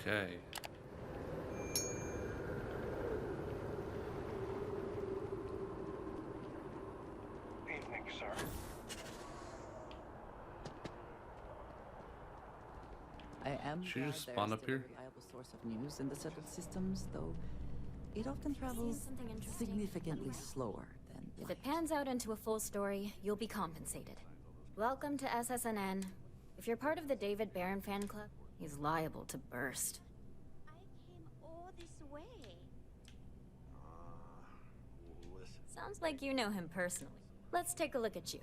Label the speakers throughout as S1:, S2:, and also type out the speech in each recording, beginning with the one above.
S1: Okay.
S2: Evening, sir.
S3: I am
S1: Should you
S3: glad
S1: just
S3: there
S1: spawn
S3: is
S1: up
S3: still a
S1: here?
S3: reliable source of news in the settled systems, though it often travels
S4: something interesting,
S3: significantly
S4: let me know.
S3: slower than
S4: If
S3: light.
S4: it pans out into a full story, you'll be compensated. Welcome to SSNN. If you're part of the David Barron fan club, he's liable to burst.
S5: I came all this way.
S6: Listen.
S4: Sounds like you know him personally. Let's take a look at you.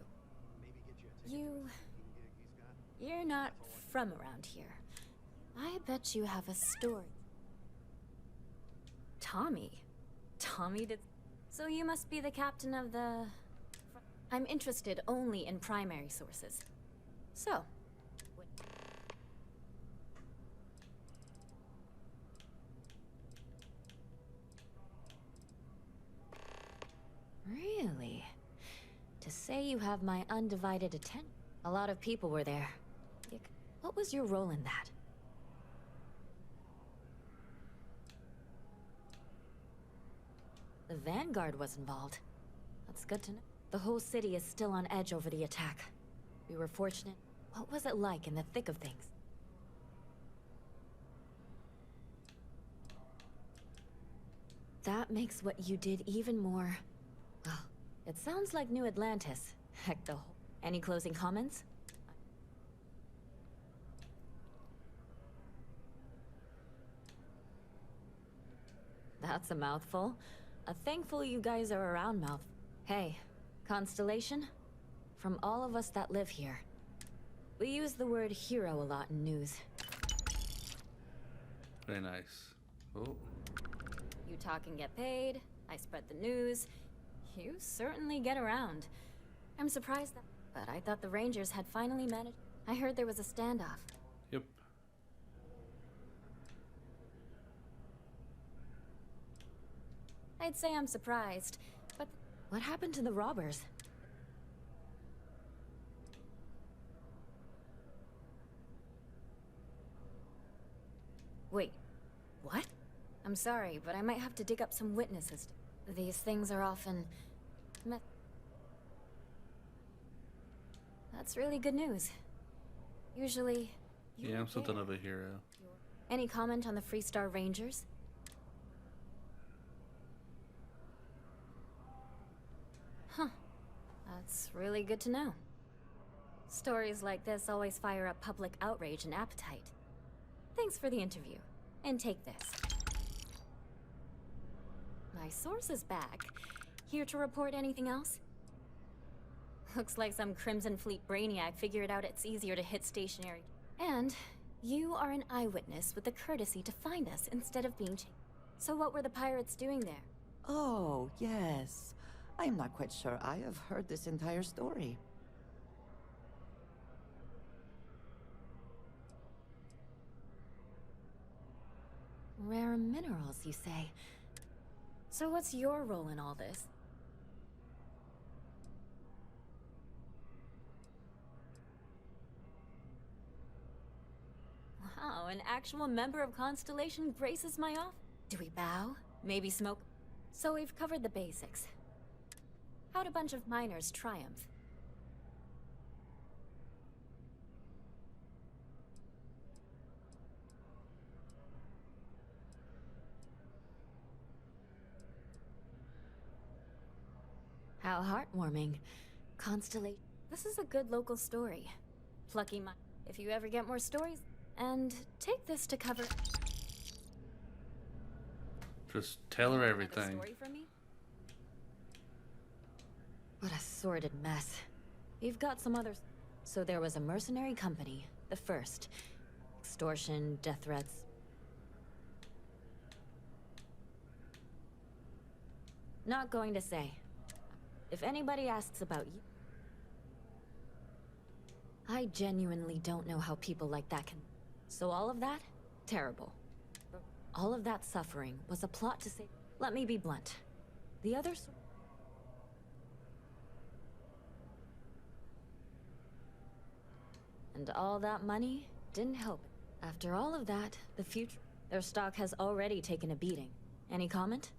S4: You're not from around here. I bet you have a story. Tommy did... So you must be the captain of the... I'm interested only in primary sources. So... Really? To say you have my undivided attention. A lot of people were there. What was your role in that? The Vanguard was involved. That's good to know. The whole city is still on edge over the attack. We were fortunate. What was it like in the thick of things? That makes what you did even more... Well, it sounds like New Atlantis. Heck, the whole... Any closing comments? That's a mouthful. A thankful you guys are around mouth. Hey, Constellation? From all of us that live here, we use the word hero a lot in news.
S1: Very nice. Oh.
S4: You talk and get paid, I spread the news. You certainly get around. I'm surprised that... But I thought the Rangers had finally managed... I heard there was a standoff.
S1: Yep.
S4: I'd say I'm surprised, but... What happened to the robbers? Wait, what? I'm sorry, but I might have to dig up some witnesses. These things are often... That's really good news. Usually...
S1: Yeah, I'm something of a hero.
S4: Any comment on the Freestar Rangers? Huh. That's really good to know. Stories like this always fire up public outrage and appetite. Thanks for the interview. And take this. My source is back. Here to report anything else? Looks like some Crimson Fleet brainiac figured out it's easier to hit stationary. And you are an eyewitness with the courtesy to find us instead of being chased. So what were the pirates doing there?
S3: Oh, yes. I'm not quite sure I have heard this entire story.
S4: Rare minerals, you say? So what's your role in all this? Wow, an actual member of Constellation graces my office. Do we bow? Maybe smoke? So we've covered the basics. How'd a bunch of miners triumph? How heartwarming. Constellation. This is a good local story. Plucky mine. If you ever get more stories, and take this to cover.
S1: Just tell her
S4: Have a
S1: everything.
S4: story for me? What a sordid mess. You've got some others. So there was a mercenary company, the first. Extortion, death threats. Not going to say. If anybody asks about you... I genuinely don't know how people like that can... So all of that? Terrible. All of that suffering was a plot to save... Let me be blunt. The others... And all that money didn't help. After all of that, the future... Their stock has already taken a beating. Any comment?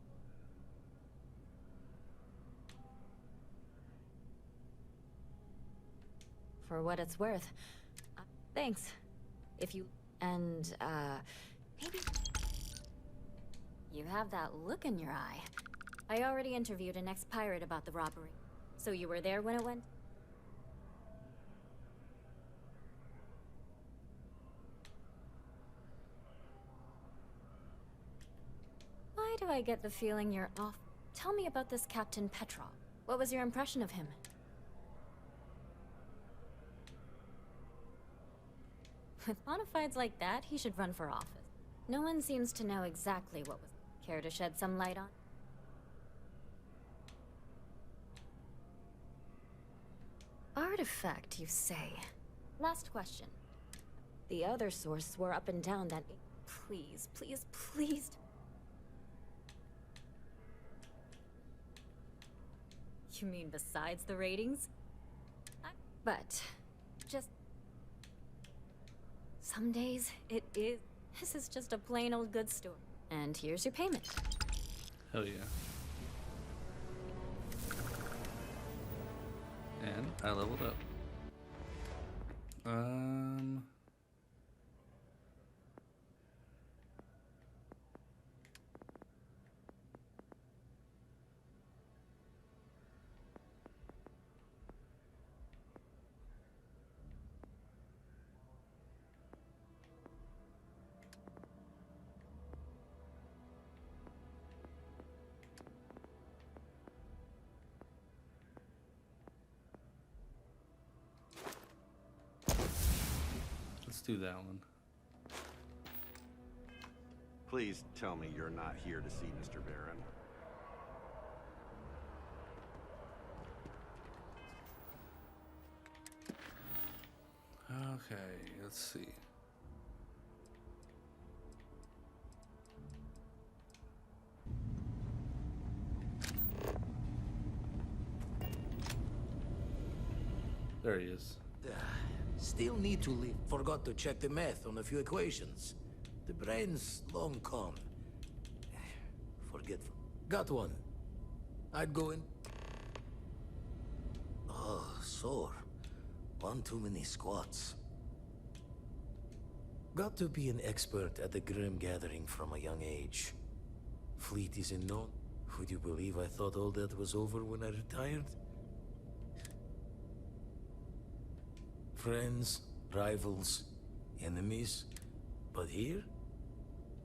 S4: For what it's worth. Thanks. If you... And, maybe... You have that look in your eye. I already interviewed an ex-pirate about the robbery. So you were there when it went? Why do I get the feeling you're off? Tell me about this Captain Petrov. What was your impression of him? With bona fides like that, he should run for office. No one seems to know exactly what was... Care to shed some light on? Artifact, you say? Last question. The other source swore up and down that... Please, please, please... You mean besides the ratings? But... just... Some days, it is... This is just a plain old good story. And here's your payment.
S1: Hell yeah. And I leveled up. Let's do that one.
S6: Please tell me you're not here to see Mr. Baron.
S1: Okay, let's see. There he is.
S7: Still need to leave. Forgot to check the math on a few equations. The brain's long gone. Forgetful. Got one. I'd go in. Oh, sore. One too many squats. Got to be an expert at the Grim Gathering from a young age. Fleet isn't known. Would you believe I thought all that was over when I retired? Friends, rivals, enemies. But here?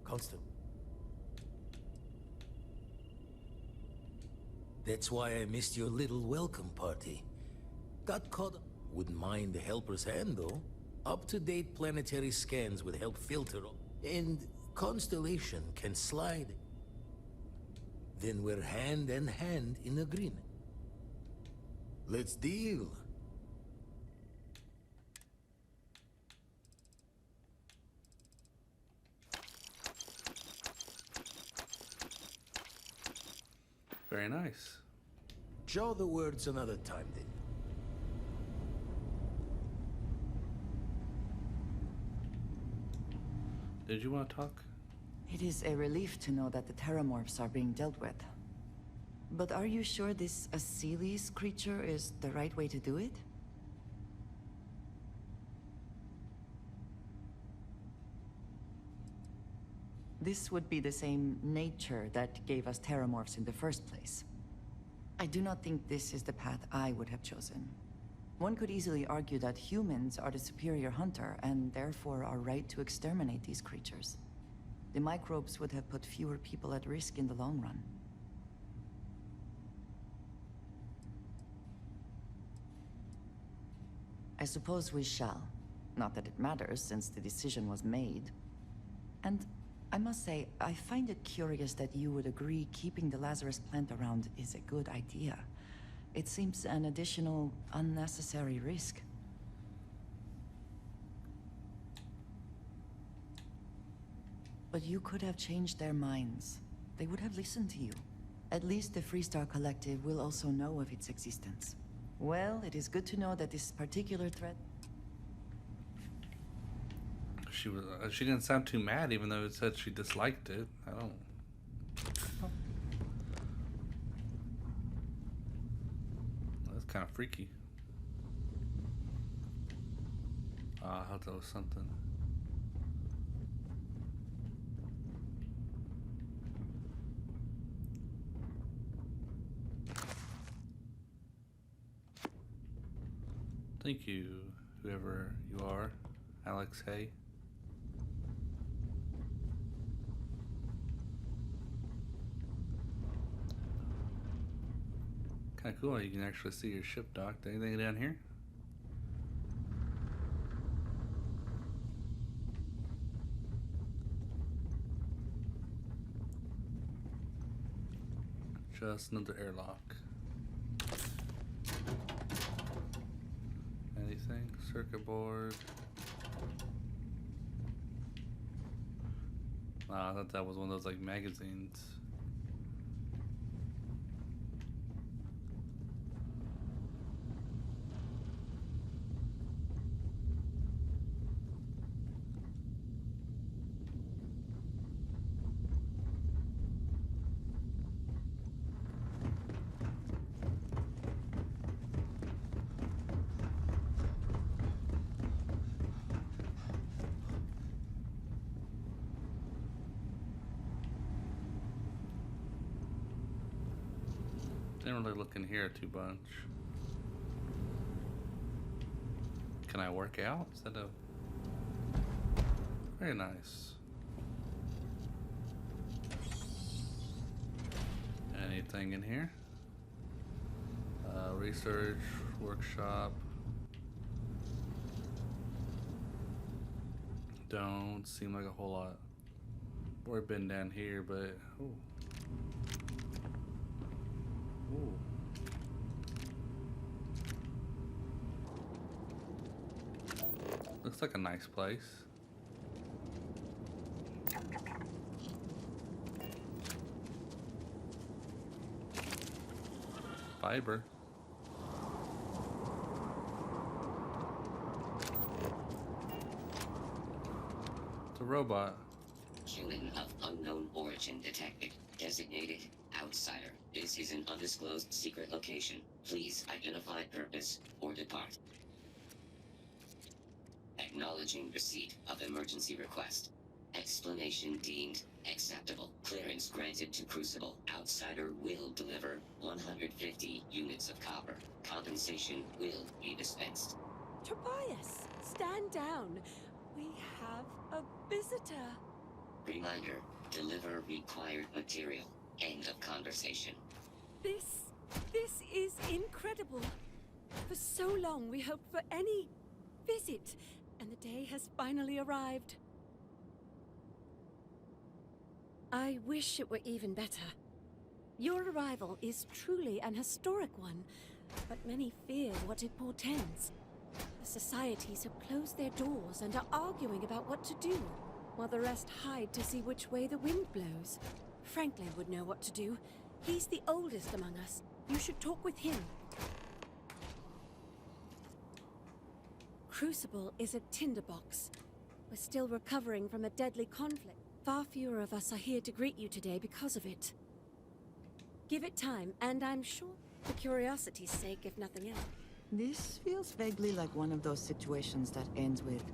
S7: Constant. That's why I missed your little welcome party. Got caught up. Wouldn't mind a helper's hand, though. Up-to-date planetary scans would help filter. And Constellation can slide. Then we're hand in hand in agreement. Let's deal.
S1: Very nice.
S7: Show the words another time, then.
S1: Did you want to talk?
S3: It is a relief to know that the Terramorphs are being dealt with. But are you sure this Aseles creature is the right way to do it? This would be the same nature that gave us Terramorphs in the first place. I do not think this is the path I would have chosen. One could easily argue that humans are the superior hunter, and therefore are right to exterminate these creatures. The microbes would have put fewer people at risk in the long run. I suppose we shall. Not that it matters, since the decision was made. And I must say, I find it curious that you would agree keeping the Lazarus plant around is a good idea. It seems an additional, unnecessary risk. But you could have changed their minds. They would have listened to you. At least the Freestar Collective will also know of its existence. Well, it is good to know that this particular threat...
S1: She was. She didn't sound too mad, even though it said she disliked it. I don't. That's kind of freaky. I thought that was something. Thank you, whoever you are, Alex Hay. Kind of cool. You can actually see your ship docked. Anything down here? Just another airlock. Anything? Circuit board. I thought that was one of those like magazines. Didn't really look in here too much. Can I work out? Is that a... Very nice. Anything in here? Research, workshop. Don't seem like a whole lot. We've been down here, but... Ooh. Ooh. Looks like a nice place. Fiber. It's a robot.
S8: Human of unknown origin detected. Designated outsider. This is an undisclosed secret location. Please identify purpose or depart. Acknowledging receipt of emergency request. Explanation deemed acceptable. Clearance granted to Crucible. Outsider will deliver 150 units of copper. Compensation will be dispensed.
S9: Tobias, stand down. We have a visitor.
S8: Reminder, deliver required material. End of conversation.
S9: This is incredible. For so long we hoped for any visit, and the day has finally arrived. I wish it were even better. Your arrival is truly an historic one, but many fear what it portends. The societies have closed their doors and are arguing about what to do, while the rest hide to see which way the wind blows. Franklin would know what to do. He's the oldest among us. You should talk with him. Crucible is a tinderbox. We're still recovering from a deadly conflict. Far fewer of us are here to greet you today because of it. Give it time, and I'm sure, for curiosity's sake, if nothing else.
S3: This feels vaguely like one of those situations that ends with,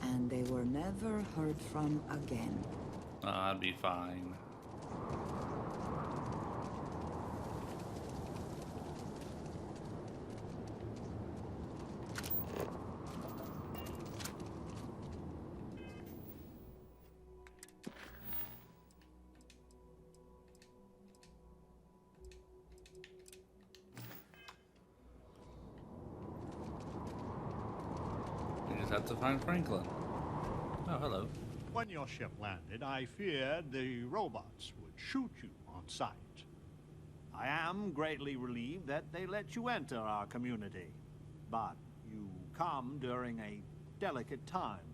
S3: and they were never heard from again.
S1: I'd be fine. You just have to find Franklin. Oh, hello.
S2: When your ship landed, I feared the robots would shoot you on sight. I am greatly relieved that they let you enter our community. But you come during a delicate time.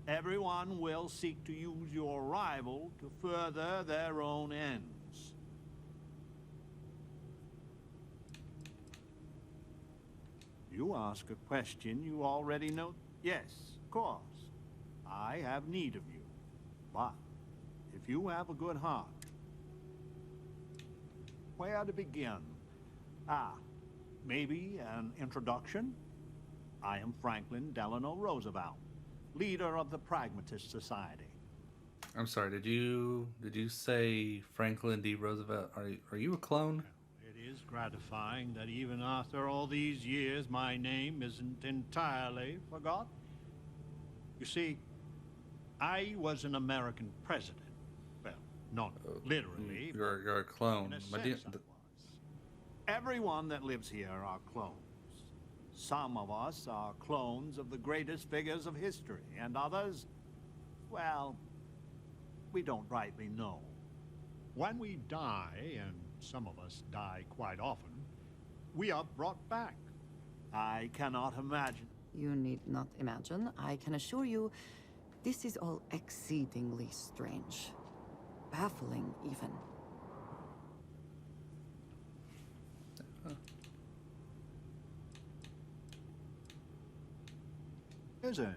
S2: Everyone will seek to use your arrival to further their own ends. You ask a question you already know. Yes, of course. I have need of you. But if you have a good heart, where to begin? Maybe an introduction? I am Franklin Delano Roosevelt, leader of the Pragmatist Society.
S1: I'm sorry, did you say Franklin D. Roosevelt? Are you a clone?
S2: It is gratifying that even after all these years, my name isn't entirely forgotten. You see, I was an American president. Well, not literally.
S1: You're a clone.
S2: In a sense, I was. Everyone that lives here are clones. Some of us are clones of the greatest figures of history, and others, well, we don't rightly know. When we die, and some of us die quite often, we are brought back. I cannot imagine.
S3: You need not imagine. I can assure you, this is all exceedingly strange. Baffling, even.
S2: Is it?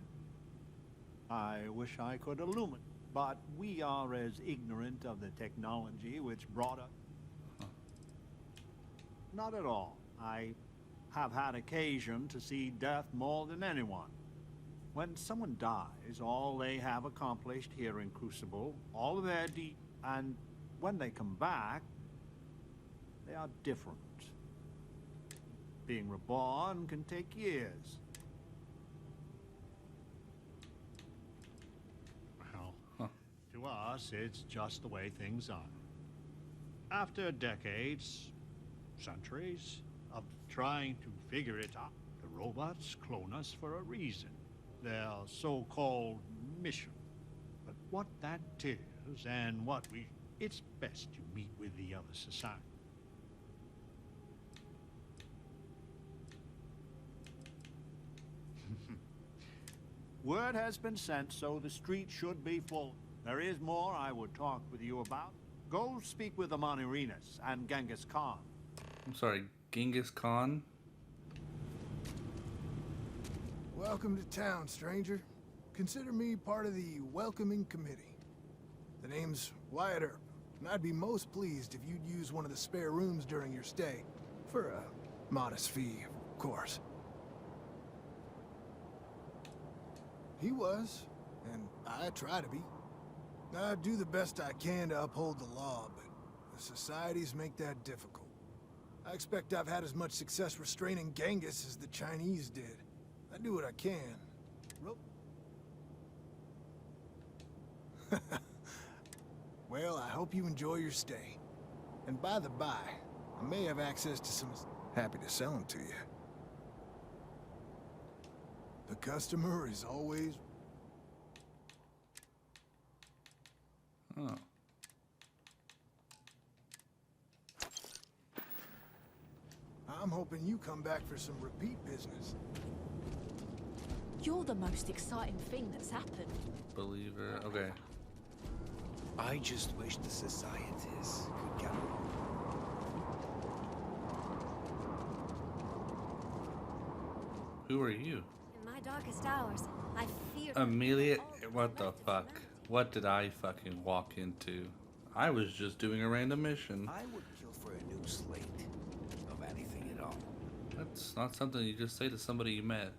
S2: I wish I could illuminate, but we are as ignorant of the technology which brought us. Not at all. I have had occasion to see death more than anyone. When someone dies, all they have accomplished here in Crucible, all of their and when they come back, they are different. Being reborn can take years. Well, to us, it's just the way things are. After decades, centuries, of trying to figure it out, the robots clone us for a reason. Their so-called mission. But what that is and what it's best to meet with the other society. Word has been sent, so the street should be full. There is more I would talk with you about. Go speak with the Monirinas and Genghis Khan.
S1: I'm sorry, Genghis Khan?
S10: Welcome to town, stranger. Consider me part of the welcoming committee. The name's Wyatt Earp, and I'd be most pleased if you'd use one of the spare rooms during your stay. For a modest fee, of course. He was, and I try to be. I do the best I can to uphold the law, but the societies make that difficult. I expect I've had as much success restraining Genghis as the Chinese did. I do what I can. Well, I hope you enjoy your stay. And by the by, I may have access to some... Happy to sell them to you. The customer is always...
S1: Oh.
S10: I'm hoping you come back for some repeat business.
S11: You're the most exciting thing that's happened.
S1: Believer. Okay.
S12: I just wish the societies could get along.
S1: Who are you?
S4: In my darkest hours, I feared...
S1: Amelia? What the fuck? What did I fucking walk into? I was just doing a random mission.
S12: I would kill for a new slate of anything at all.
S1: That's not something you just say to somebody you met.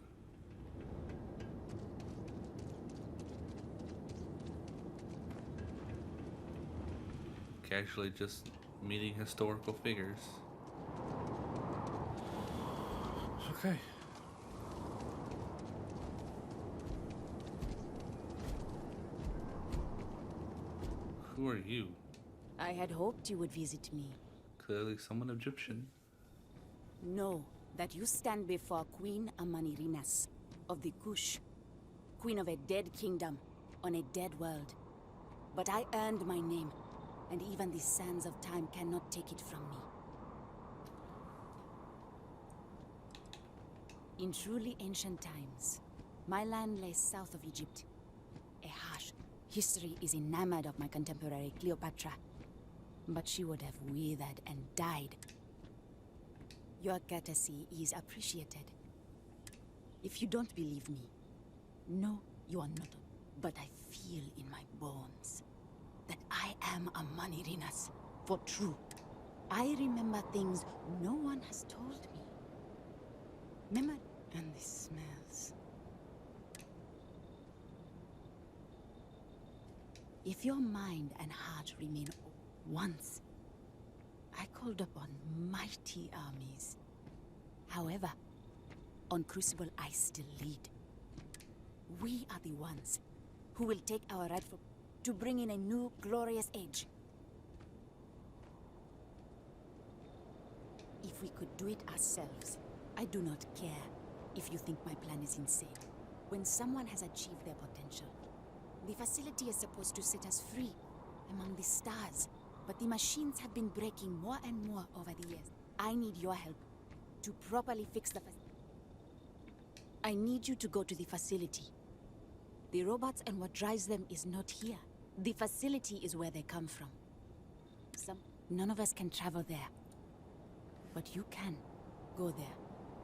S1: Casually just meeting historical figures. Okay. Who are you?
S11: I had hoped you would visit me.
S1: Clearly someone Egyptian.
S11: Know that you stand before Queen Amanirinas of the Kush, queen of a dead kingdom on a dead world. But I earned my name, and even the sands of time cannot take it from me. In truly ancient times, my land lay south of Egypt. A harsh history is enamored of my contemporary Cleopatra, but she would have withered and died. Your courtesy is appreciated. If you don't believe me, no, you are not but I feel in my bones that I am a Manirinas for true. I remember things no one has told me. Remember, and the smells. If your mind and heart remain once, I called upon mighty armies. However, on Crucible I still lead. We are the ones who will take our rightful to bring in a new glorious age. If we could do it ourselves, I do not care if you think my plan is insane. When someone has achieved their potential, the facility is supposed to set us free among the stars, but the machines have been breaking more and more over the years. I need your help to properly fix the facility. I need you to go to the facility. The robots and what drives them is not here. The facility is where they come from. None of us can travel there. But you can. Go there,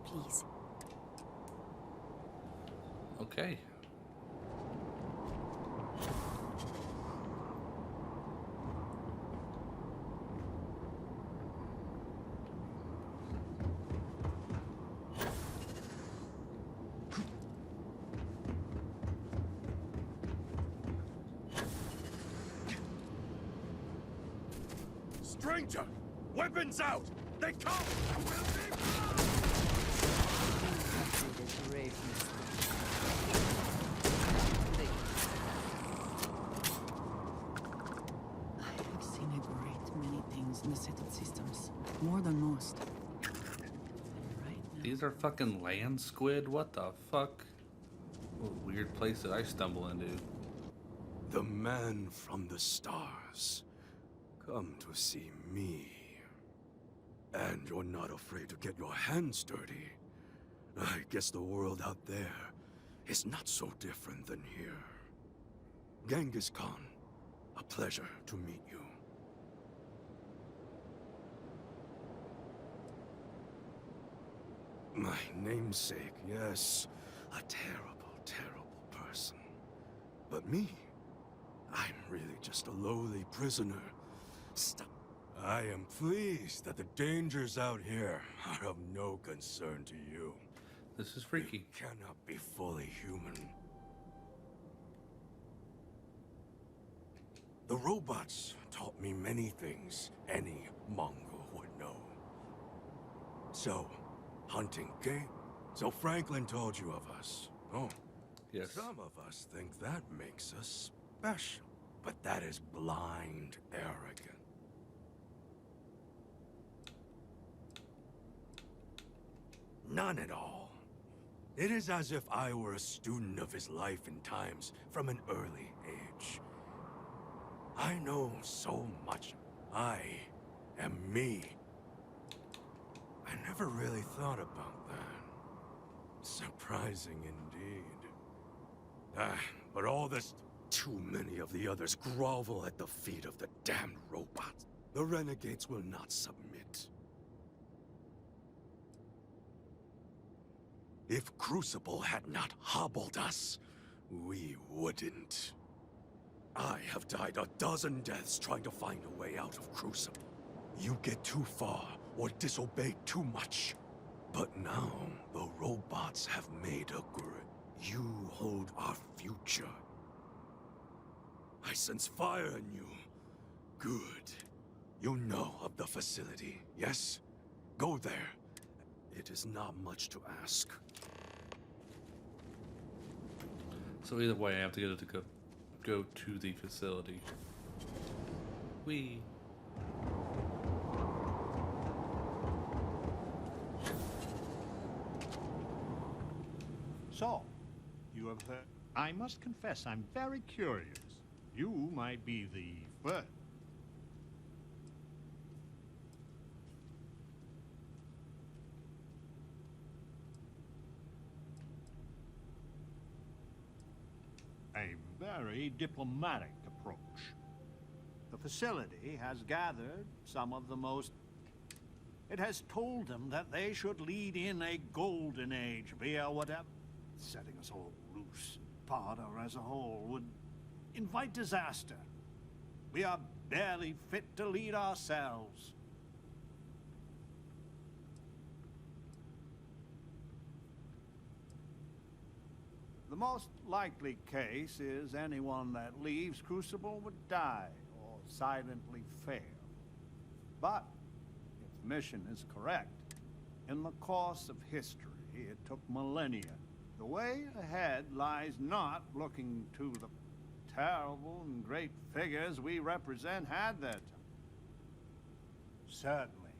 S11: please.
S1: Okay.
S12: Stranger! Weapons out! They come!
S3: I have seen a great many things in the settled systems. More than most.
S1: These are fucking land squid? What the fuck? What weird place did I stumble into?
S12: The man from the stars. Come to see me. And you're not afraid to get your hands dirty. I guess the world out there is not so different than here. Genghis Khan, a pleasure to meet you. My namesake, yes, a terrible, terrible person. But me, I'm really just a lowly prisoner. I am pleased that the dangers out here are of no concern to you.
S1: This is freaky.
S12: You cannot be fully human. The robots taught me many things any Mongol would know. So, hunting game. So Franklin told you of us. Oh.
S1: Yes.
S12: Some of us think that makes us special. But that is blind arrogance. None at all. It is as if I were a student of his life and times from an early age. I know so much. I am me. I never really thought about that. Surprising indeed. But all this... Too many of the others grovel at the feet of the damned robots. The renegades will not submit. If Crucible had not hobbled us, we wouldn't. I have died a dozen deaths trying to find a way out of Crucible. You get too far or disobey too much. But now, the robots have made a grip. You hold our future. I sense fire in you. Good. You know of the facility, yes? Go there. It is not much to ask.
S1: So either way, I have to go to the facility.
S2: So, you have heard... I must confess, I'm very curious. You might be the first. A very diplomatic approach. The facility has gathered some of the most... It has told them that they should lead in a golden age via whatever... setting us all loose. Sparta as a whole would invite disaster. We are barely fit to lead ourselves. The most likely case is anyone that leaves Crucible would die or silently fail. But if the mission is correct, in the course of history, it took millennia. The way ahead lies not looking to the terrible and great figures we represent had that. Certainly.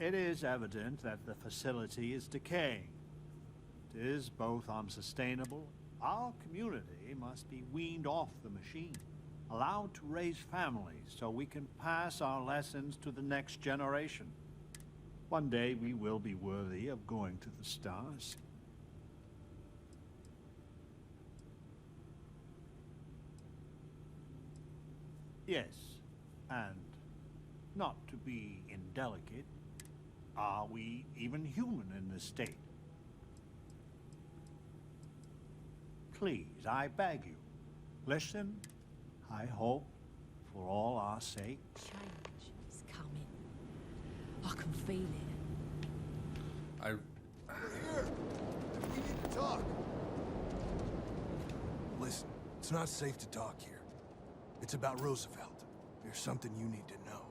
S2: It is evident that the facility is decaying. It is both unsustainable. Our community must be weaned off the machine, allowed to raise families so we can pass our lessons to the next generation. One day we will be worthy of going to the stars. Yes, and not to be indelicate, are we even human in this state? Please, I beg you, listen. I hope, for all our sake.
S9: Change is coming. I can feel it.
S10: We're here. We need to talk. Listen, it's not safe to talk here. It's about Roosevelt. There's something you need to know.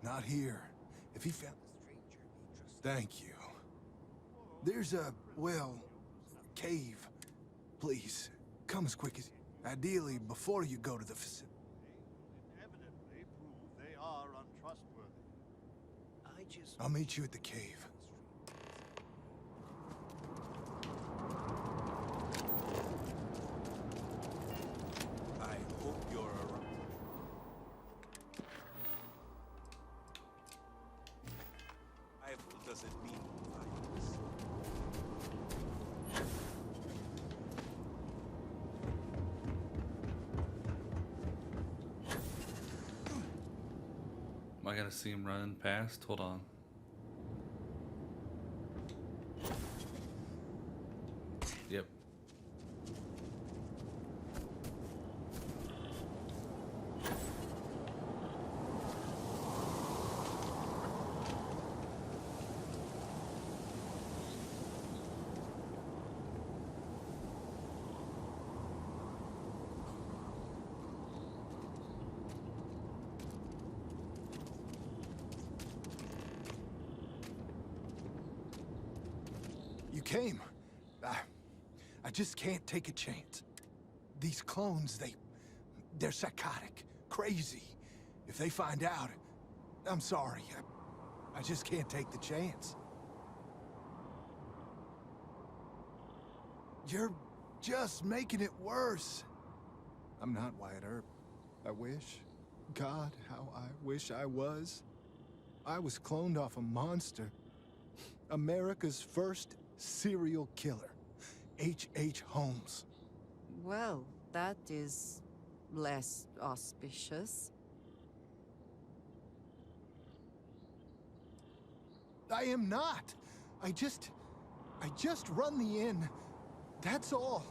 S10: Not here. If he found the stranger, he trusts. Thank you. There's a, well, cave. Please, come as quick as... Ideally, before you go to the facility.
S2: Evidently prove they are untrustworthy.
S10: I'll meet you at the cave.
S12: I hope you're around. Rifle doesn't mean violence.
S1: Am I gonna see him running past? Hold on. Yep.
S10: You came. I just can't take a chance. These clones, they're psychotic, crazy. If they find out, I'm sorry. I just can't take the chance. You're just making it worse. I'm not Wyatt Earp. I wish. God, how I wish I was. I was cloned off a monster. America's first serial killer. H.H. Holmes.
S3: Well, that is less auspicious.
S10: I am not. I just run the inn. That's all.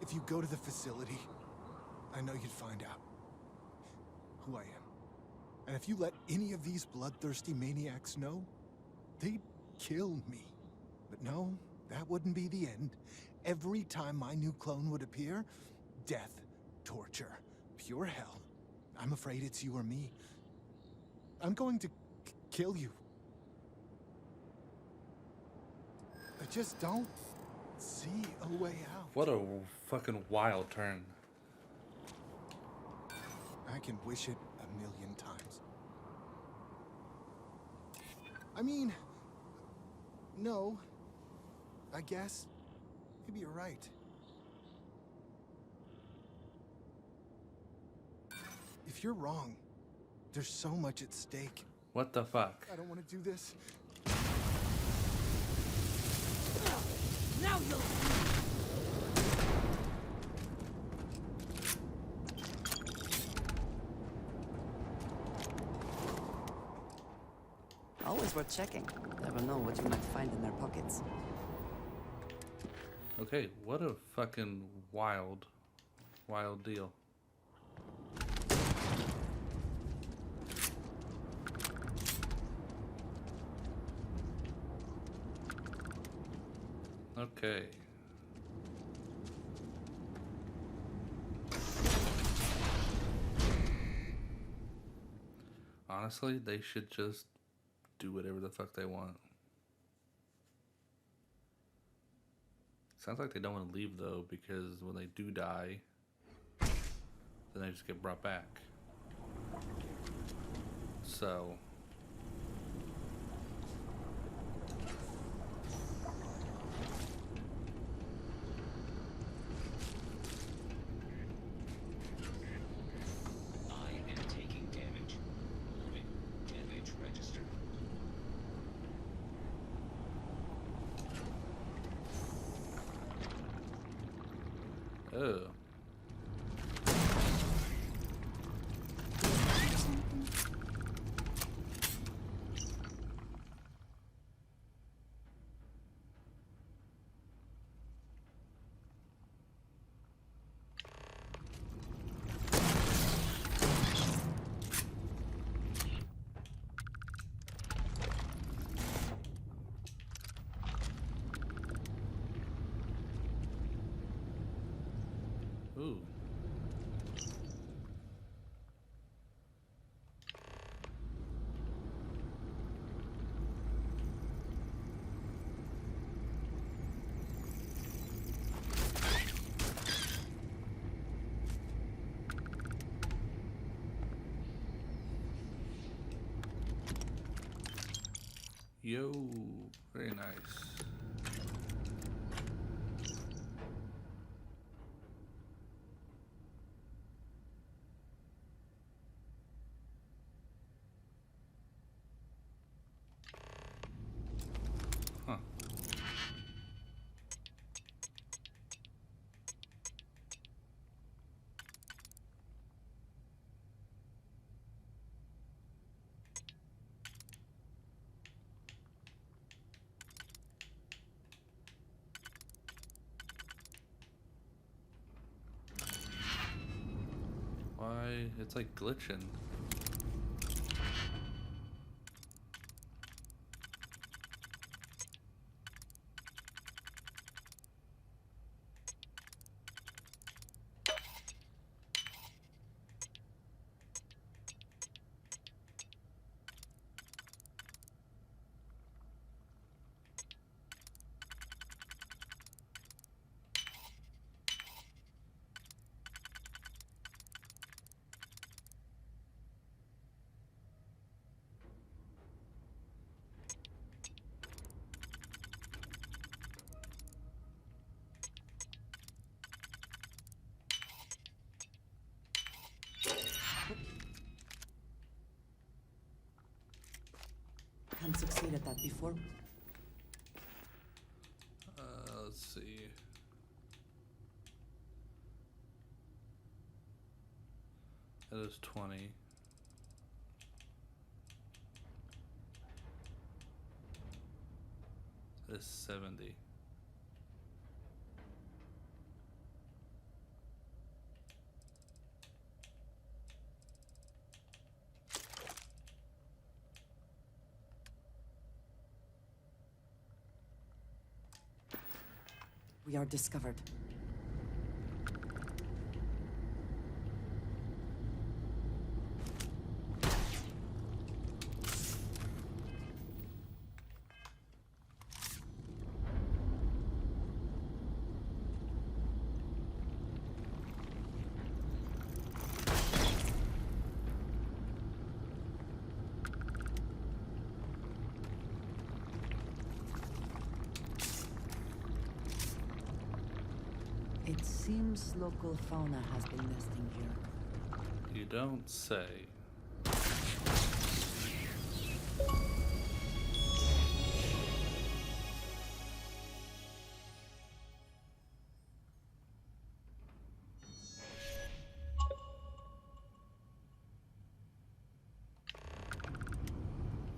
S10: If you go to the facility, I know you'd find out who I am. And if you let any of these bloodthirsty maniacs know, they'd kill me. But no, that wouldn't be the end. Every time my new clone would appear, death, torture, pure hell. I'm afraid it's you or me. I'm going to kill you. I just don't see a way out.
S1: What a fucking wild turn.
S10: I can wish it 1,000,000 times. I mean, no. I guess. Maybe you're right. If you're wrong, there's so much at stake.
S1: What the fuck?
S10: I don't want to do this.
S9: Now you'll
S3: Always worth checking. Never never know what you might find in their pockets.
S1: Okay, what a fucking wild deal. Okay. Honestly, they should just do whatever the fuck they want. Sounds like they don't want to leave though, because when they do die, then they just get brought back. So
S8: I am taking damage. Warning. Damage registered.
S1: oh. Ooh. Yo, very nice. Huh. Why? It's like glitching.
S3: Haven't succeeded at that before.
S1: Let's see. That is 20. That is 70.
S3: We are discovered. It seems local fauna has been nesting here.
S1: You don't say.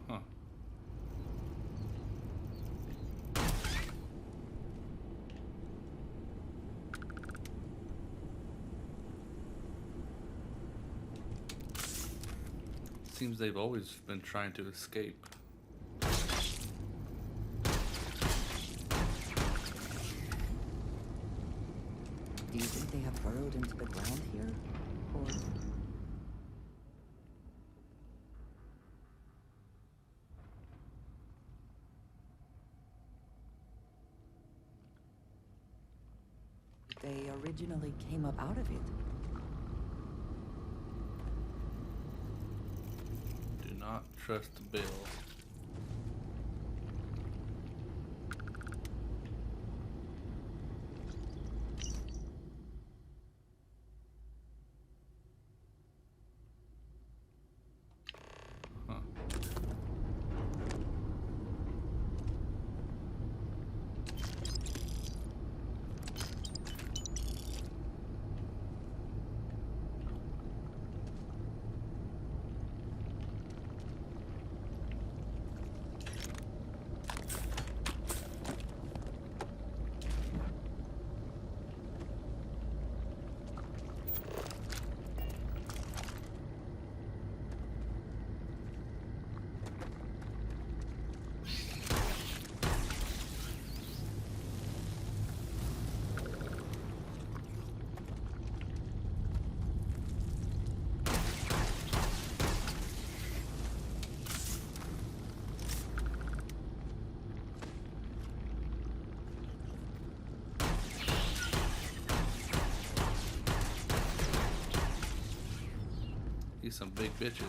S1: Huh. seems they've always been trying to escape.
S3: Do you think they have burrowed into the ground here? Or... they originally came up out of it?
S1: Do not trust Bill. These some big bitches.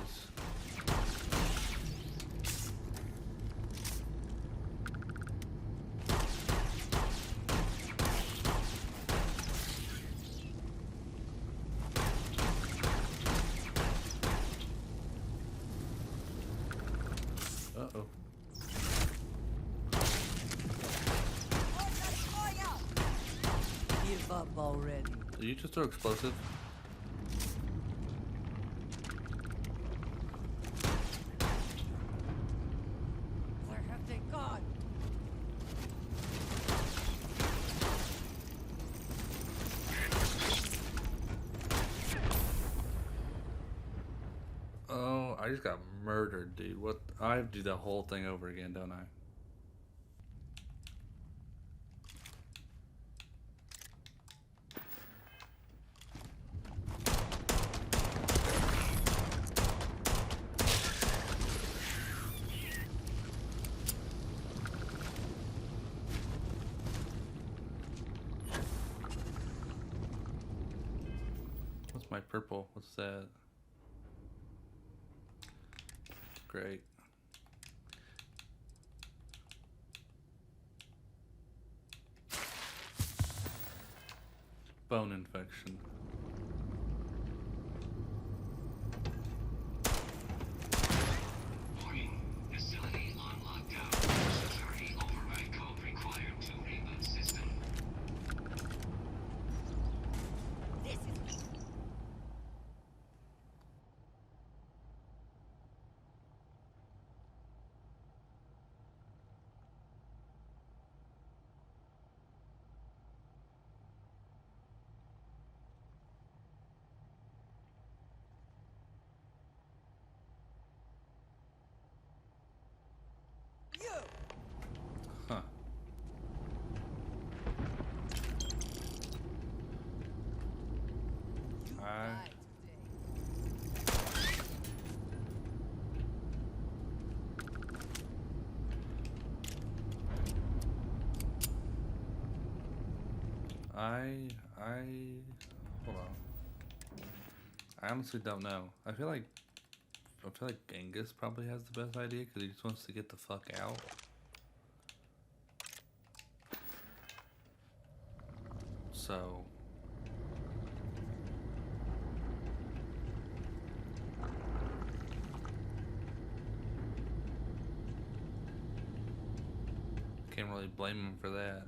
S1: Uh-oh.
S3: Give up already.
S1: Did you just throw explosive?
S3: Where have they gone?
S1: Oh, I just got murdered, dude. What? I have to do the whole thing over again, don't I? What's my purple? What's that? Great. Bone infection.
S8: Warning. Facility on lockdown. Security override code required to reboot system.
S3: This is...
S1: Huh. Hold on. I honestly don't know. I feel like Genghis probably has the best idea because he just wants to get the fuck out. So can't really blame him for that.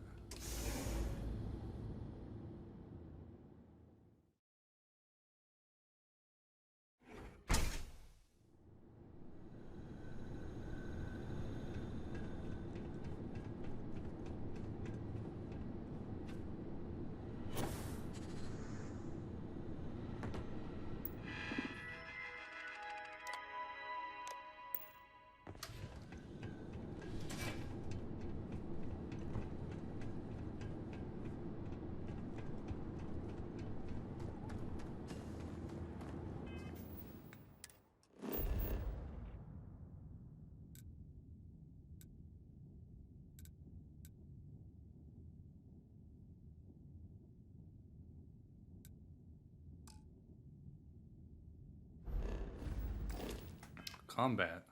S1: Combat.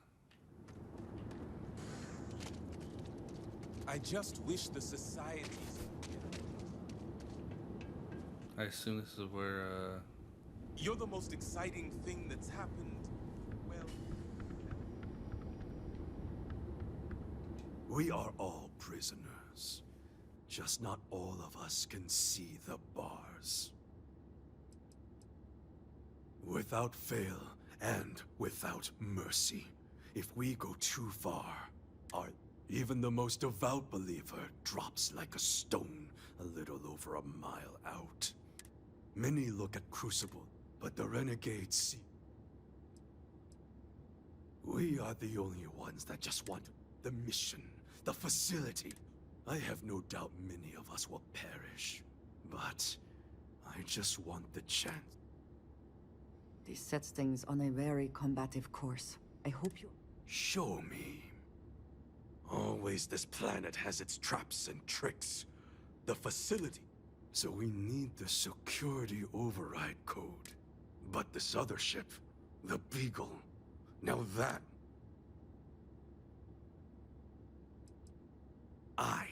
S13: I just wish the societies.
S1: I assume this is where,
S13: You're the most exciting thing that's happened. Well,
S12: We are all prisoners. Just not all of us can see the bars. Without fail and without mercy, if we go too far, even the most devout believer drops like a stone a little over a mile out. Many look at Crucible, but the renegades see. We are the only ones that just want the mission, the facility. I have no doubt many of us will perish, but I just want the chance.
S3: This sets things on a very combative course. I hope you...
S12: Show me. Always this planet has its traps and tricks. The facility. So we need the security override code. But this other ship, the Beagle, now that... I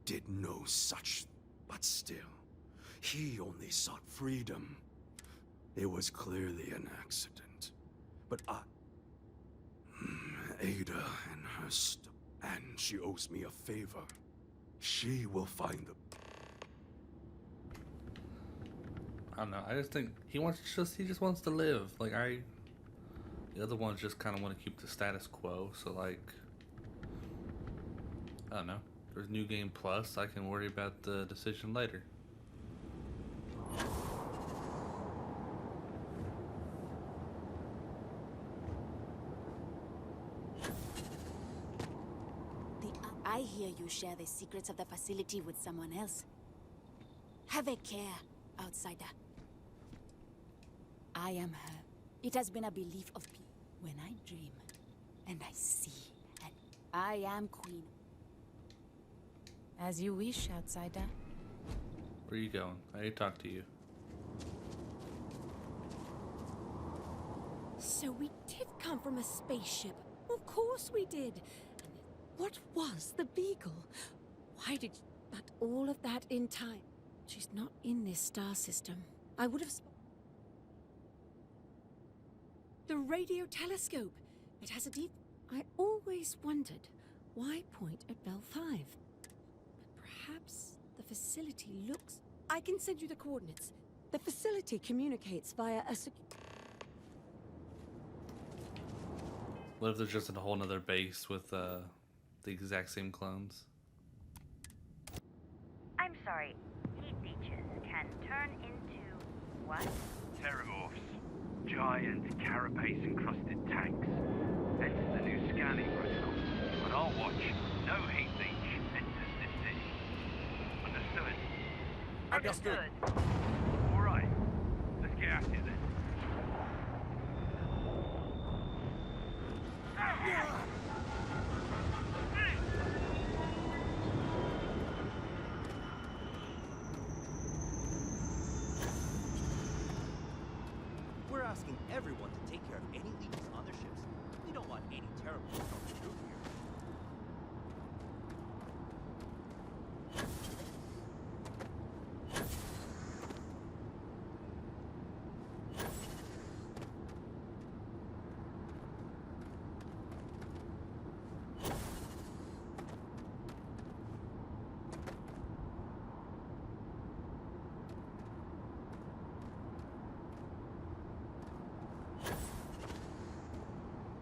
S12: did no such, but still, he only sought freedom. It was clearly an accident. But Ada and her and she owes me a favor. She will find the...
S1: I don't know. I just think he just wants to live. Like the other ones just kind of want to keep the status quo. So like, I don't know. There's New Game Plus. I can worry about the decision later.
S11: I hear you share the secrets of the facility with someone else. Have a care, outsider. I am her. It has been a belief of people. When I dream, and I see, and I am queen. As you wish, outsider.
S1: Where are you going? I need to talk to you.
S9: So we did come from a spaceship. Of course we did. What was the Beagle? Why did... But all of that in time. She's not in this star system. I would have... The radio telescope. It has a deep... I always wondered, why point at Bell 5? But perhaps the facility looks... I can send you the coordinates. The facility communicates via a...
S1: What if there's just a whole nother base with the exact same clones?
S14: I'm sorry. Heat leeches can turn into what?
S15: Terramorphs. Giant carapace-encrusted tanks. Hence the new scanning protocol. On our watch, no heat leech enters this city. Understood?
S14: Understood.
S15: All right. Let's get at it then.
S16: We're asking everyone to take care of any leeches on their ships. We don't want any terrible coming through here.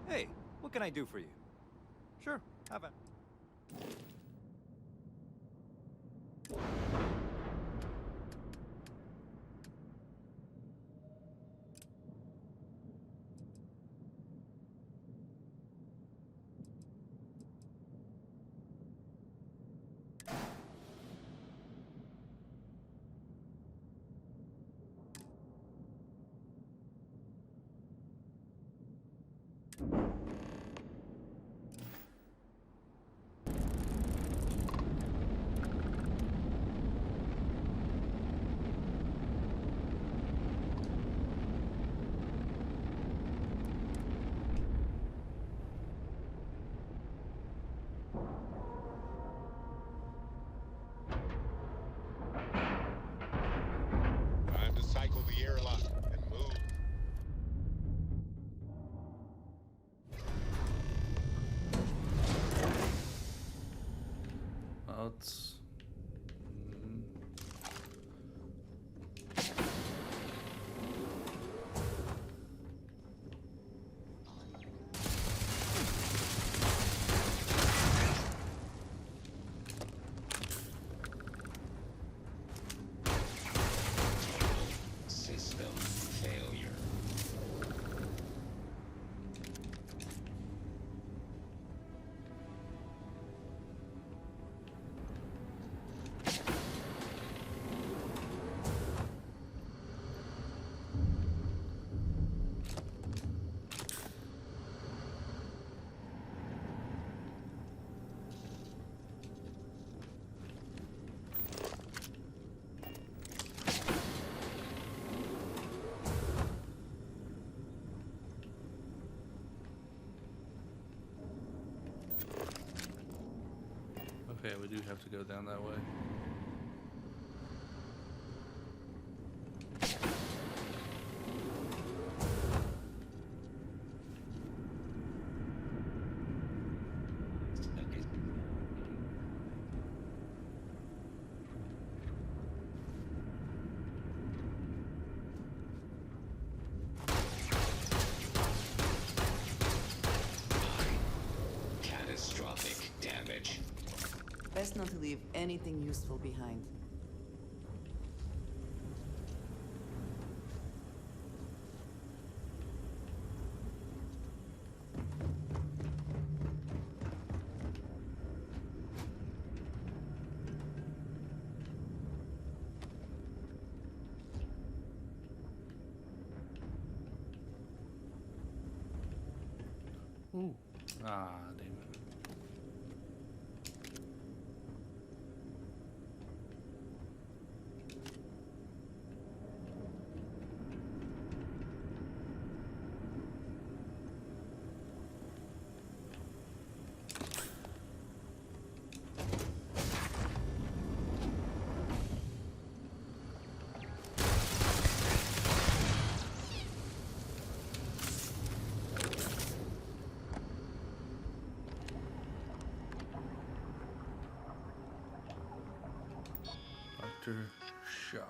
S16: Hey, what can I do for you? Sure, have a...
S17: Time to cycle the airlock and move.
S1: Well, it's...
S8: System failure.
S1: Okay, we do have to go down that way.
S8: Catastrophic damage.
S3: Best not to leave anything useful behind.
S1: Ooh. Ah, damn it. Dr. Shaw's.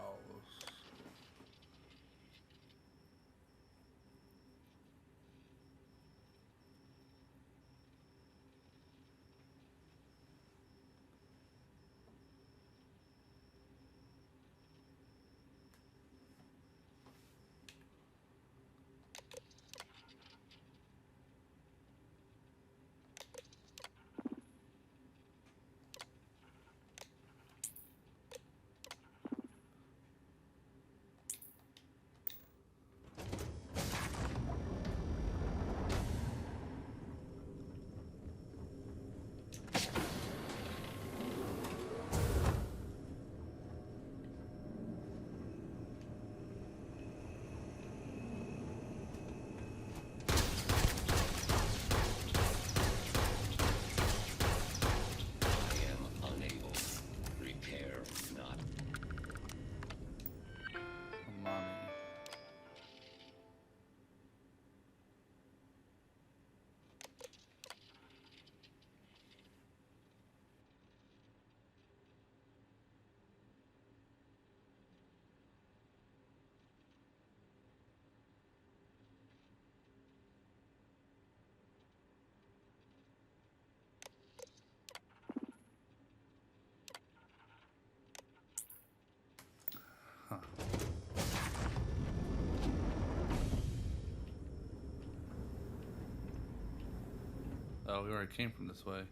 S1: Oh, we already came from this way.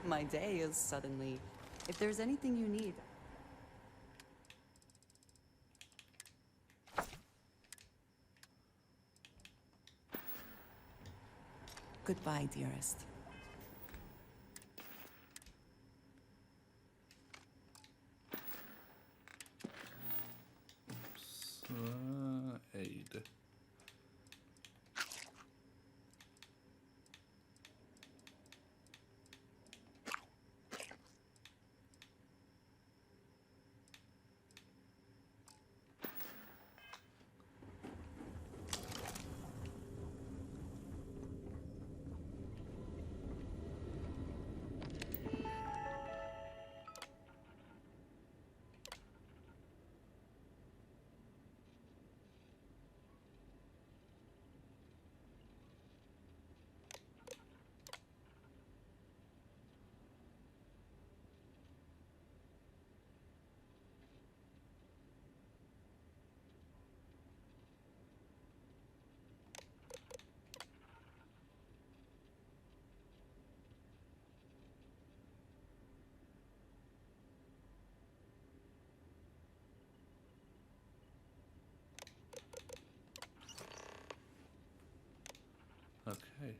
S3: My day is suddenly. If there's anything you need. Goodbye, dearest.
S1: Aid. Okay.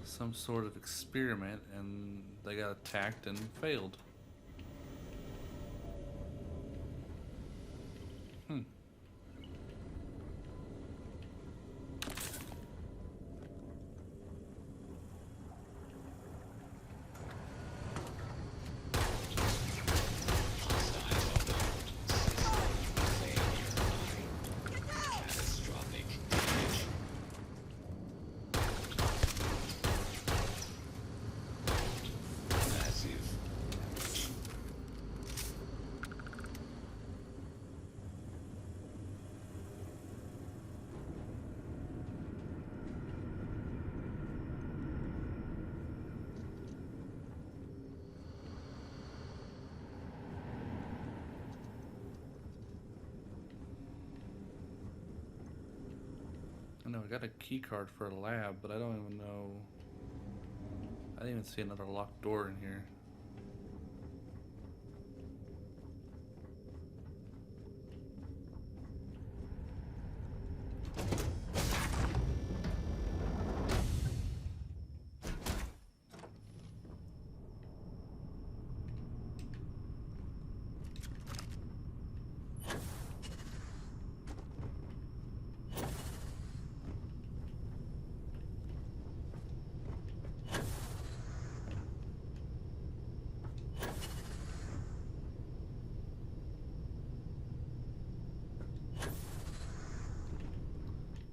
S1: Some sort of experiment, and they got attacked and failed. I know I got a key card for a lab, but I don't even know. I didn't even see another locked door in here.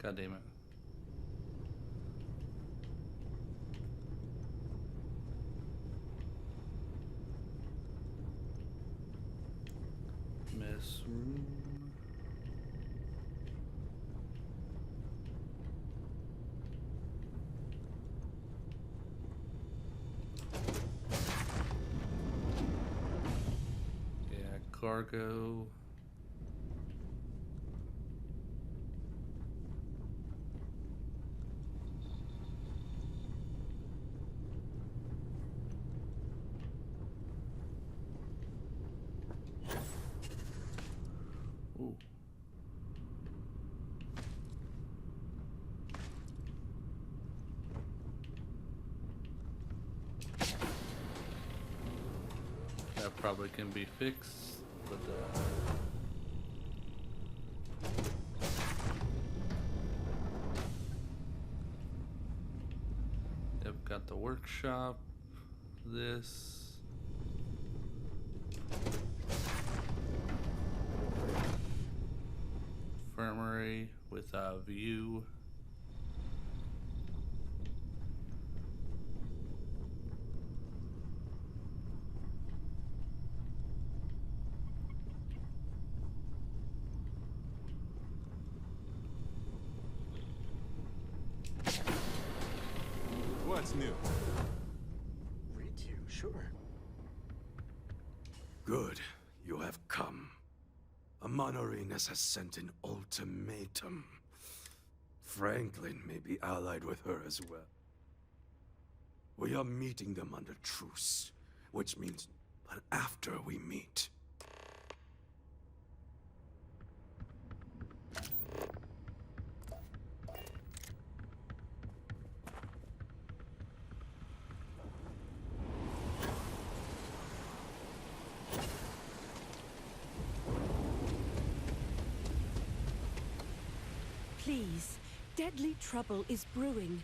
S1: God damn it. Mess room. Yeah, cargo. Ooh. That probably can be fixed, but yep, got the workshop. This. Infirmary with a view.
S17: What's new?
S12: Read you, sure. Good, you have come. Amanorenas has sent an ultimatum. Franklin may be allied with her as well. We are meeting them under truce, which means, but after we meet.
S9: Please, deadly trouble is brewing.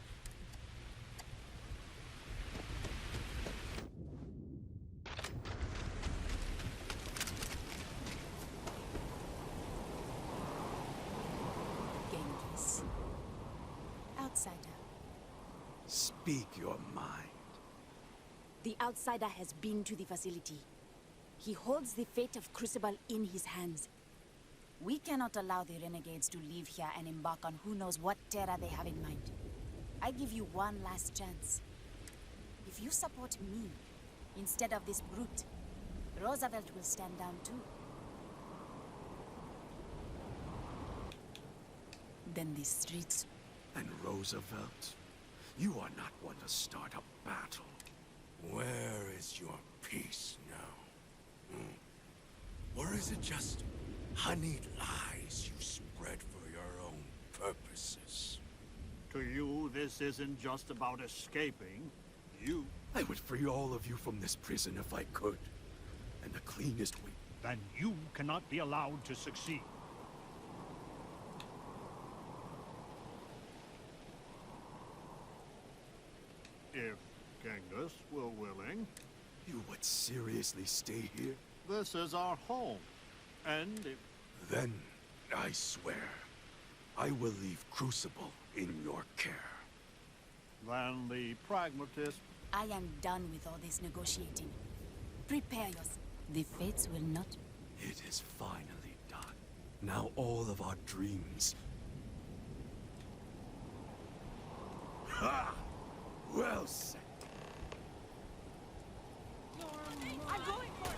S11: Genghis. Outsider.
S12: Speak your mind.
S11: The outsider has been to the facility. He holds the fate of Crucible in his hands. We cannot allow the renegades to leave here and embark on who knows what terror they have in mind. I give you one last chance. If you support me, instead of this brute, Roosevelt will stand down too. Then the streets...
S12: And Roosevelt? You are not one to start a battle. Where is your peace now? Or is it just honeyed lies you spread for your own purposes?
S2: To you, this isn't just about escaping.
S12: I would free all of you from this prison if I could. And the cleanest way...
S2: Then you cannot be allowed to succeed. If Genghis were willing...
S12: You would seriously stay here?
S2: This is our home. And if...
S12: Then, I swear, I will leave Crucible in your care.
S2: Then the pragmatist...
S11: I am done with all this negotiating. Prepare yourself. The fates will not...
S12: It is finally done. Now all of our dreams... Ha! Well said.
S11: I'm going for it!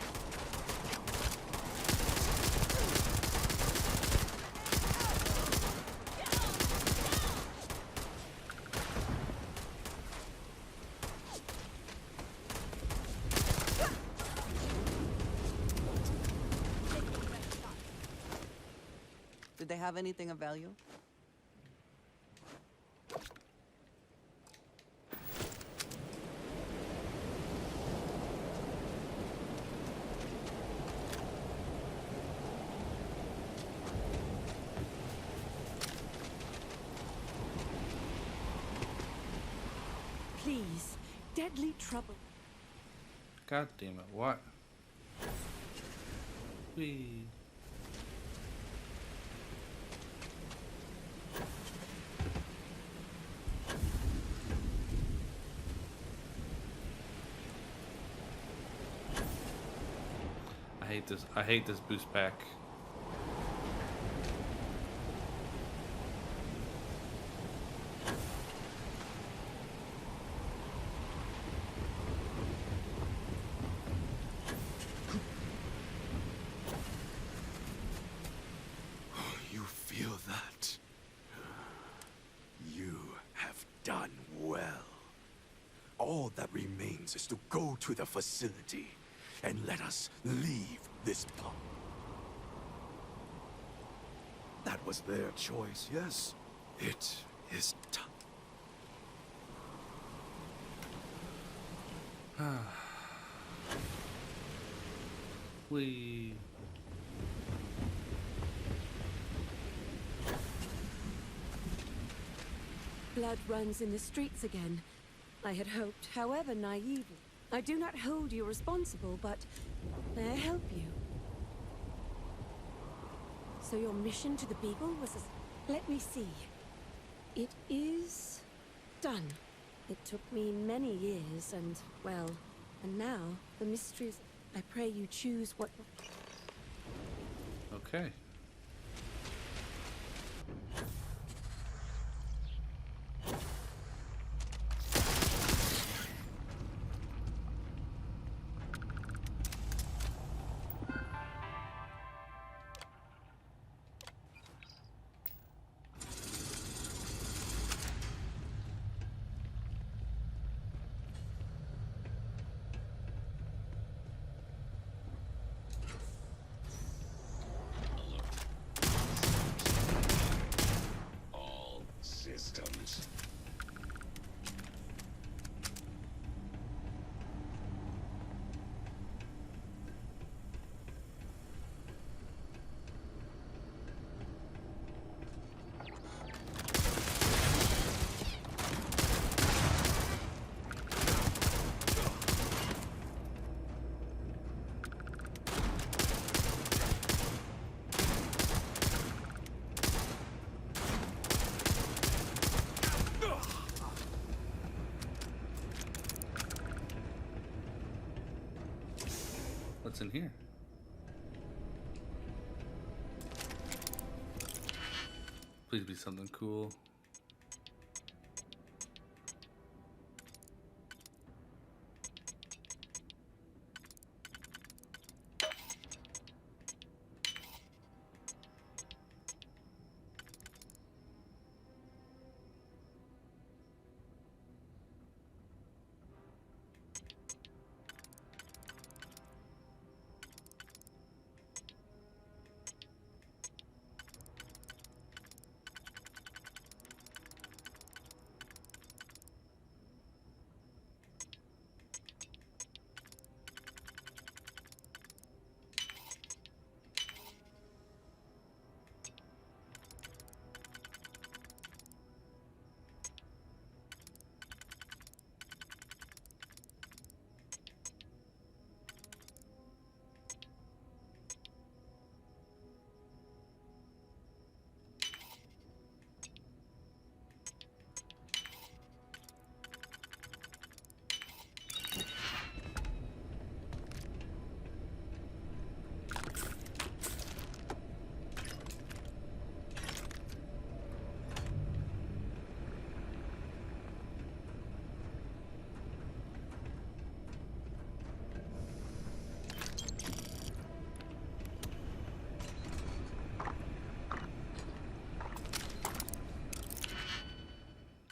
S18: Did they have anything of value?
S9: Please, deadly trouble.
S1: God damn it, what? Whee. I hate this boost pack.
S12: You feel that? You have done well. All that remains is to go to the facility and let us leave this pub. That was their choice, yes. It is time.
S1: Whee.
S9: Blood runs in the streets again. I had hoped, however naively. I do not hold you responsible, but may I help you? So your mission to the Beagle was a... Let me see. It is... done. It took me many years, and, well, and now, the mysteries... I pray you choose what...
S1: Okay. what's in here. Please be something cool.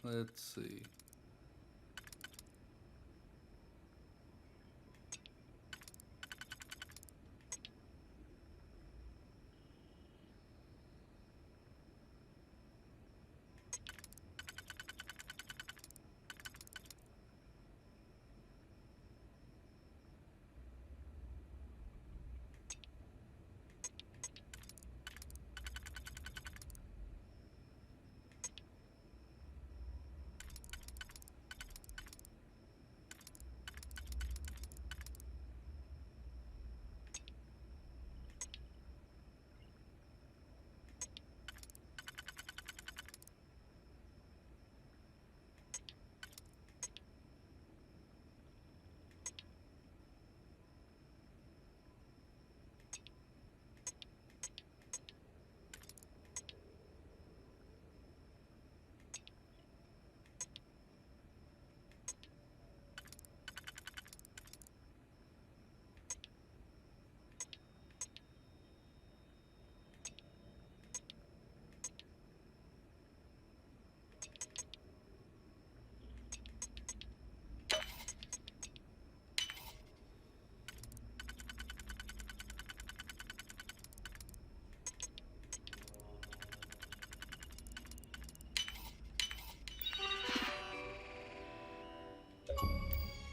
S1: Let's see.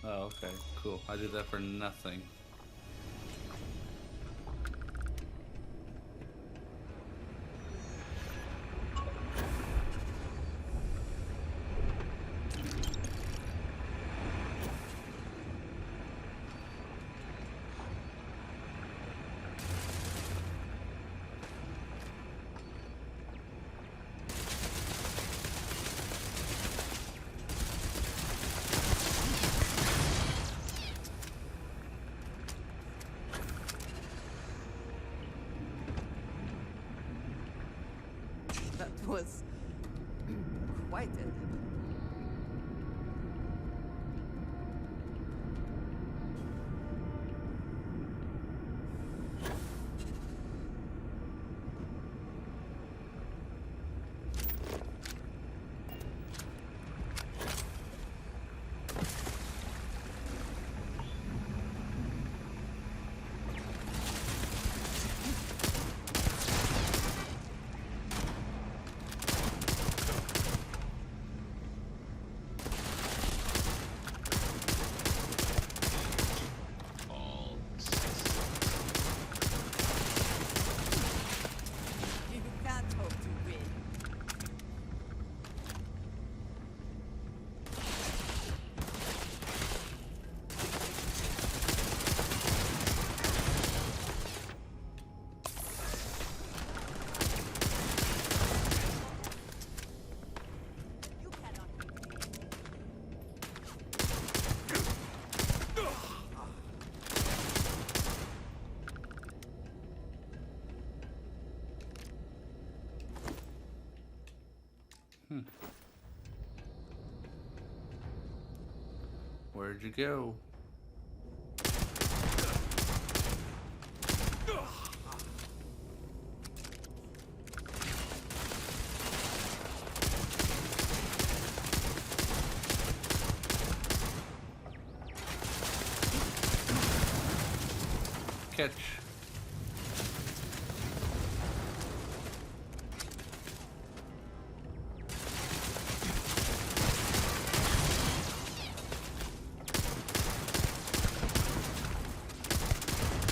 S1: Oh, okay, cool. I did that for nothing.
S18: That was quite elegant.
S1: Where'd you go? Catch.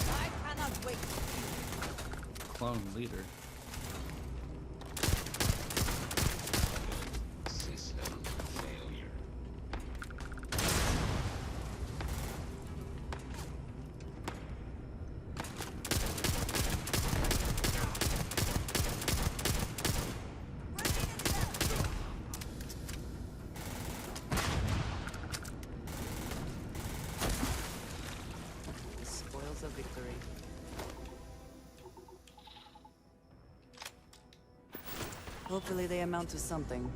S18: I cannot wait.
S1: Clone leader.
S8: System failure.
S3: The spoils of victory. Hopefully they amount to something.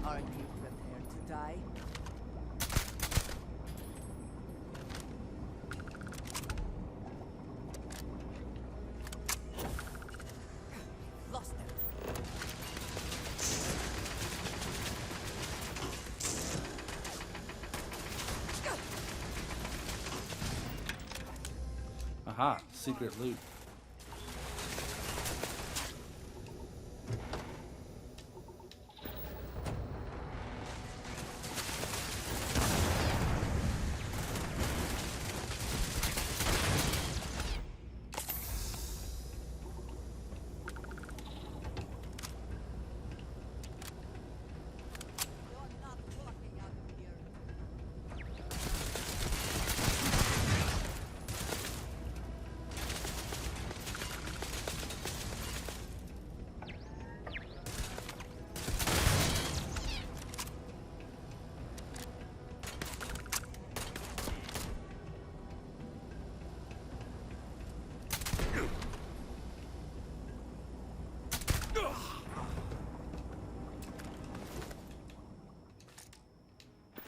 S3: Aren't you prepared to die? Lost them.
S1: Aha, secret loot.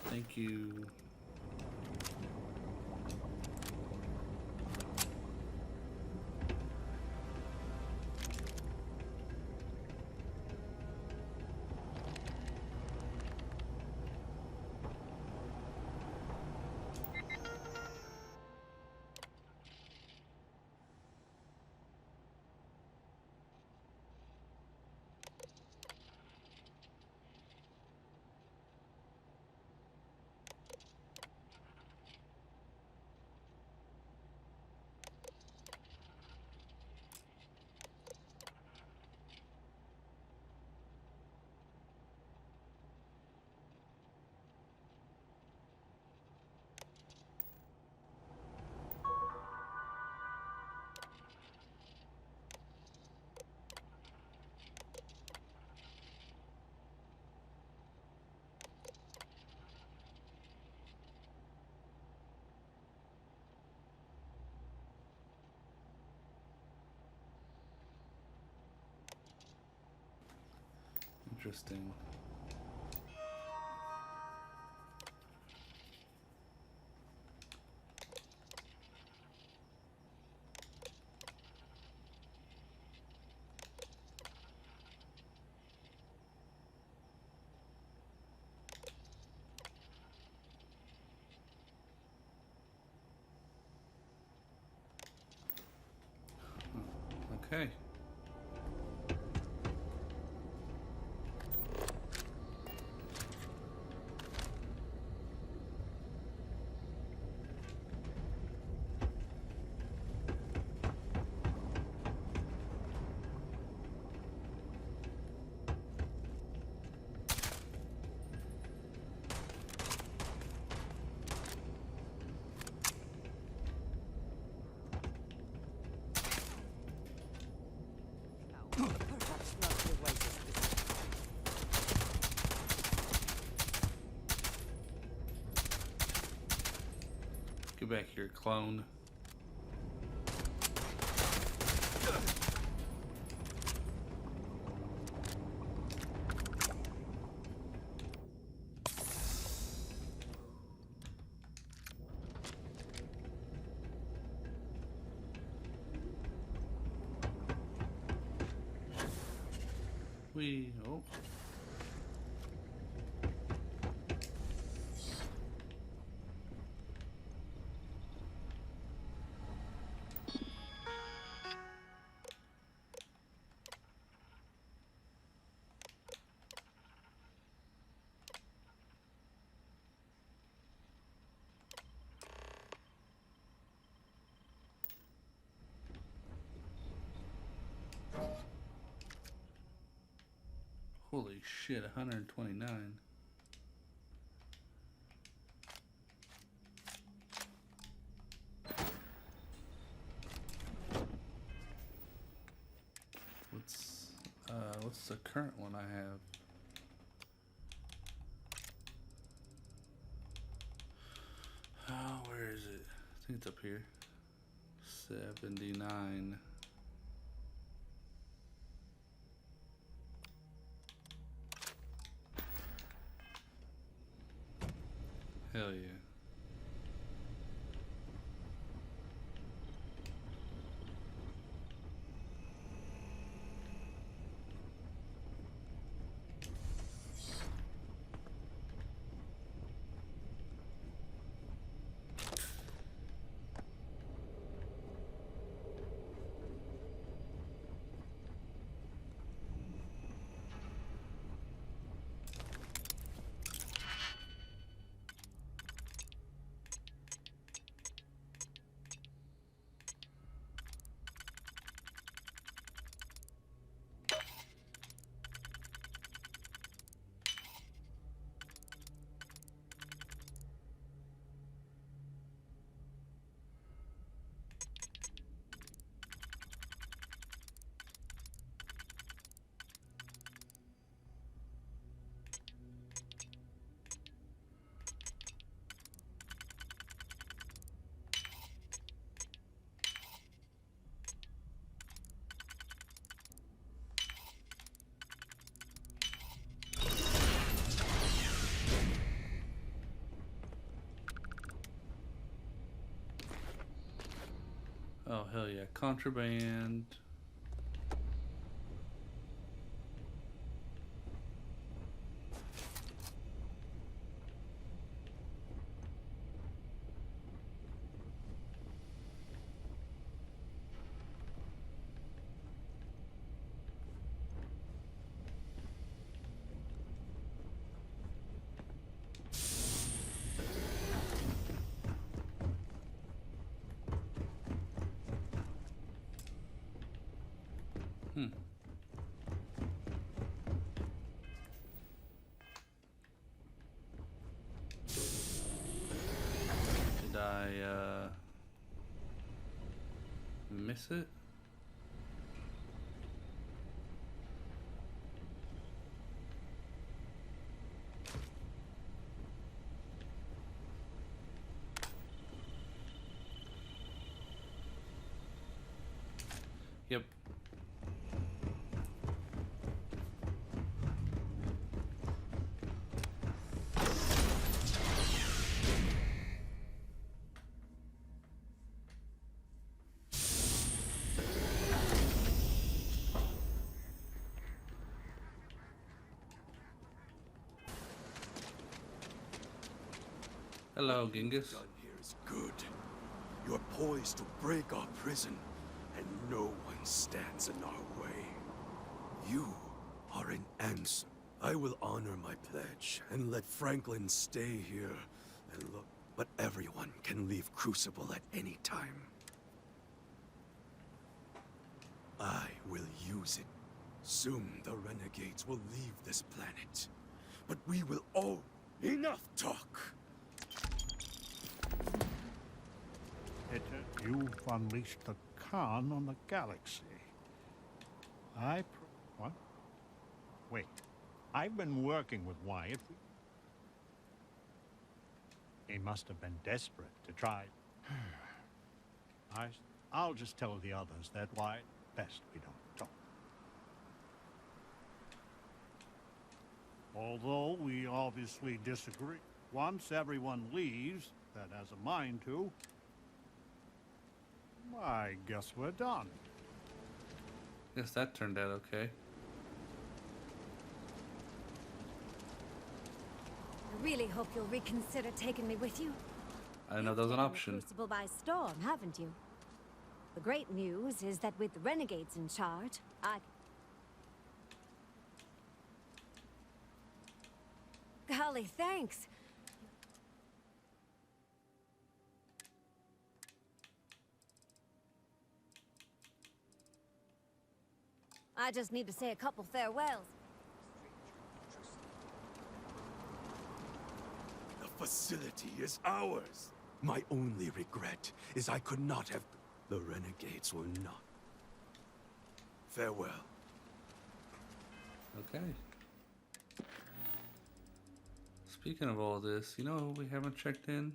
S1: Thank you. Interesting. Okay. Get back here, clone. Oh. Holy shit, 129. What's the current one I have? Oh, where is it? I think it's up here. 79. Hell yeah. Oh, hell yeah. Contraband. Did I miss it? Yep. Hello, Genghis.
S12: Done here is good. You're poised to break our prison, and no one stands in our way. You are an answer. I will honor my pledge and let Franklin stay here and look. But everyone can leave Crucible at any time. I will use it. Soon the renegades will leave this planet. But we will all... Enough talk!
S2: You've unleashed the Khan on the galaxy. What? Wait. I've been working with Wyatt. He must have been desperate to try. I'll just tell the others that why best we don't talk. Although we obviously disagree. Once everyone leaves that has a mind to, I guess we're done.
S1: Guess that turned out okay.
S9: I really hope you'll reconsider taking me with you.
S1: I didn't know that was an
S9: You've taken
S1: option.
S9: the Crucible by storm, haven't you? The great news is that with the renegades in charge, Golly, thanks. I just need to say a couple farewells.
S12: The facility is ours. My only regret is I could not have... The renegades will not. Farewell.
S1: Okay. Speaking of all this, you know who we haven't checked in?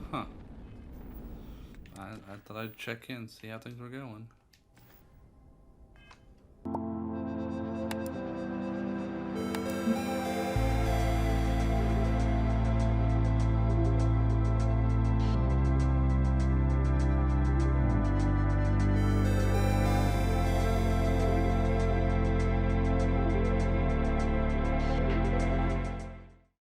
S1: Huh. I thought I'd check in, see how things were going.